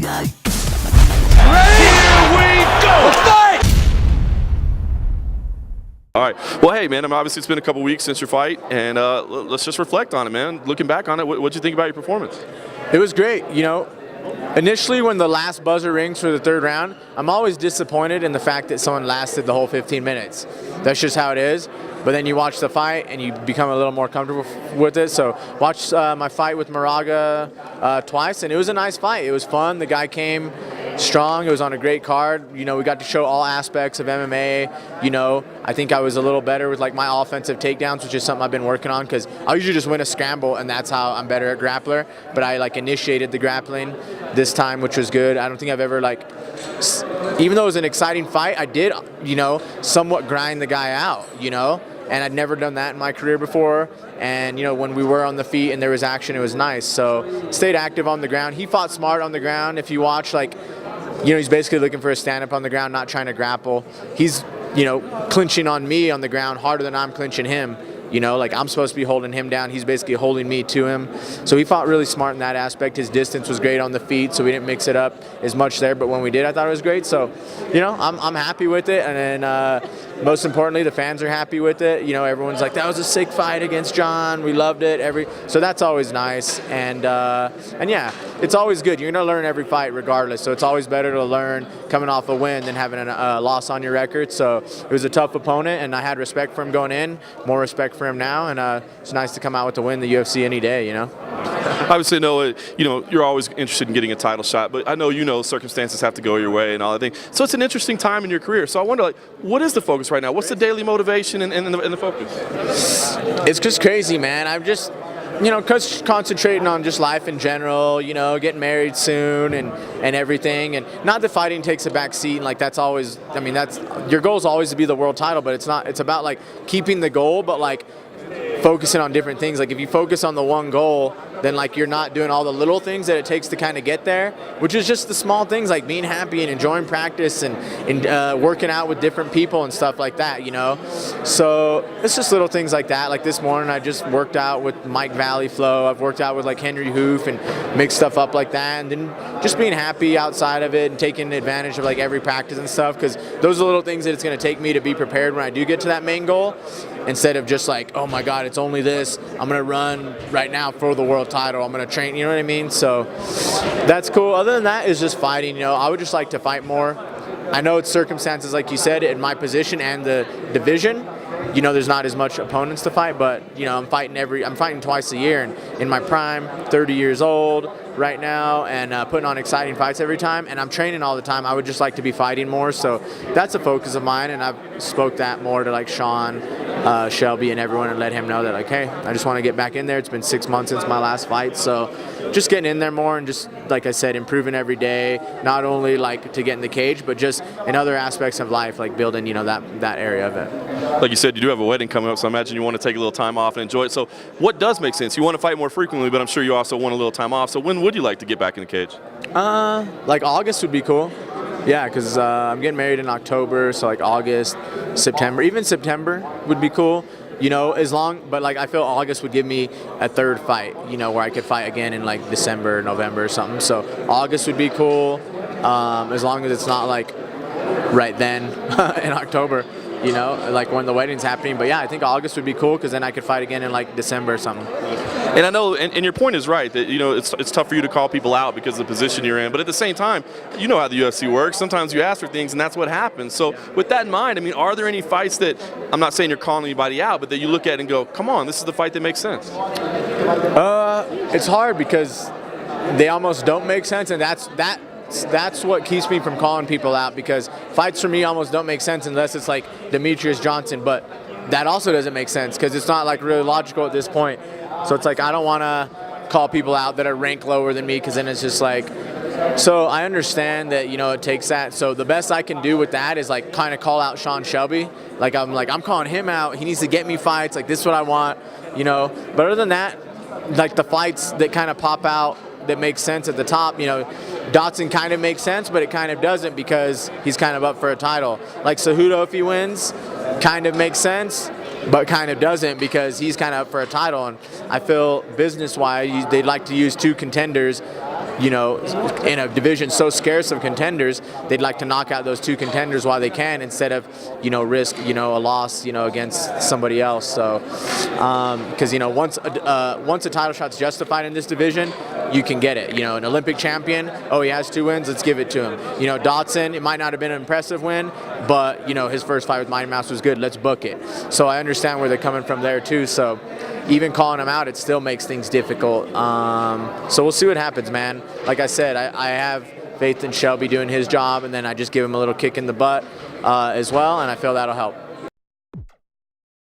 All right. Well, hey, man, obviously it's been a couple weeks since your fight, and let's just reflect on it, man. Looking back on it, what'd you think about your performance? It was great. Initially when the last buzzer rings for the third round, I'm always disappointed in the fact that someone lasted the whole 15 minutes. That's just how it is. But then you watch the fight and you become a little more comfortable with it. So watched my fight with Moraga twice, and it was a nice fight. It was fun. The guy came strong. It was on a great card. We got to show all aspects of MMA. I think I was a little better with like my offensive takedowns, which is something I've been working on, because I usually just win a scramble and that's how I'm better at grappler. But I initiated the grappling this time, which was good. I don't think I've ever even though it was an exciting fight, I did, somewhat grind the guy out, and I'd never done that in my career before. And, when we were on the feet and there was action, it was nice. So stayed active on the ground. He fought smart on the ground. If you watch, he's basically looking for a stand-up on the ground, not trying to grapple. He's, clinching on me on the ground harder than I'm clinching him. I'm supposed to be holding him down. He's basically holding me to him. So he fought really smart in that aspect. His distance was great on the feet, so we didn't mix it up as much there. But when we did, I thought it was great. So, I'm happy with it. And then most importantly, the fans are happy with it. Everyone's like, that was a sick fight against John. We loved it. So that's always nice. And yeah, it's always good. You're going to learn every fight regardless. So it's always better to learn coming off a win than having a loss on your record. So it was a tough opponent, and I had respect for him going in, more respect for him now, and it's nice to come out with the win the UFC any day, Obviously, you're always interested in getting a title shot, but I know circumstances have to go your way and all that thing. So it's an interesting time in your career. So I wonder, what is the focus right now? What's the daily motivation and the focus? It's just crazy, man. I'm just, concentrating on just life in general, getting married soon and everything. And not that fighting takes a back seat, and that's always, that's, your goal is always to be the world title, but it's about keeping the goal, but focusing on different things. If you focus on the one goal, then you're not doing all the little things that it takes to kind of get there, which is just the small things like being happy and enjoying practice and working out with different people and stuff like that, So it's just little things like that. Like this morning, I just worked out with Mike Valley Flow. I've worked out with Henry Hoof and mixed stuff up like that. And then just being happy outside of it and taking advantage of every practice and stuff, because those are the little things that it's going to take me to be prepared when I do get to that main goal, instead of just oh my God, it's only this. I'm going to run right now for the world title. I'm going to train, you know what I mean? So that's cool. Other than that, is just fighting. I would just like to fight more. I know it's circumstances, like you said, in my position and the division. There's not as much opponents to fight, but I'm fighting twice a year, and in my prime, 30 years old right now, and putting on exciting fights every time, and I'm training all the time. I would just like to be fighting more, so that's a focus of mine, and I've spoke that more to Sean Shelby and everyone, and let him know that hey, I just want to get back in there. It's been 6 months since my last fight, so just getting in there more and just, like I said, improving every day, not only to get in the cage, but just in other aspects of life, building that area of it. Like you said, you do have a wedding coming up, so I imagine you want to take a little time off and enjoy it. So what does make sense? You want to fight more frequently, but I'm sure you also want a little time off. So when would you like to get back in the cage? August would be cool. Yeah, because I'm getting married in October, so August, September, even September would be cool. But I feel August would give me a third fight, where I could fight again in December, November or something. So August would be cool, as long as it's not right then in October. When the wedding's happening. But yeah, I think August would be cool, because then I could fight again in December or something. And I know, and your point is right, that it's tough for you to call people out because of the position you're in. But at the same time, you know how the UFC works. Sometimes you ask for things, and that's what happens. So with that in mind, are there any fights that, I'm not saying you're calling anybody out, but that you look at and go, come on, this is the fight that makes sense? It's hard because they almost don't make sense, and that's what keeps me from calling people out, because fights for me almost don't make sense unless it's Demetrius Johnson, but that also doesn't make sense because it's not really logical at this point. So it's I don't want to call people out that are ranked lower than me, because then it's just so I understand that it takes that. So the best I can do with that is kind of call out Sean Shelby. I'm calling him out. He needs to get me fights. This is what I want, But other than that, the fights that kind of pop out that make sense at the top, Dotson kind of makes sense, but it kind of doesn't, because he's kind of up for a title. Cejudo, if he wins, kind of makes sense, but kind of doesn't, because he's kind of up for a title. And I feel business-wise, they'd like to use two contenders in a division so scarce of contenders, they'd like to knock out those 2 contenders while they can instead of, risk, a loss, against somebody else. So, because, once a title shot's justified in this division, you can get it. An Olympic champion, he has 2 wins, let's give it to him. Dotson, it might not have been an impressive win, but, his first fight with Mighty Mouse was good, let's book it. So I understand where they're coming from there too. So even calling him out, it still makes things difficult. So we'll see what happens, man. Like I said, I have faith in Shelby doing his job, and then I just give him a little kick in the butt as well, and I feel that'll help.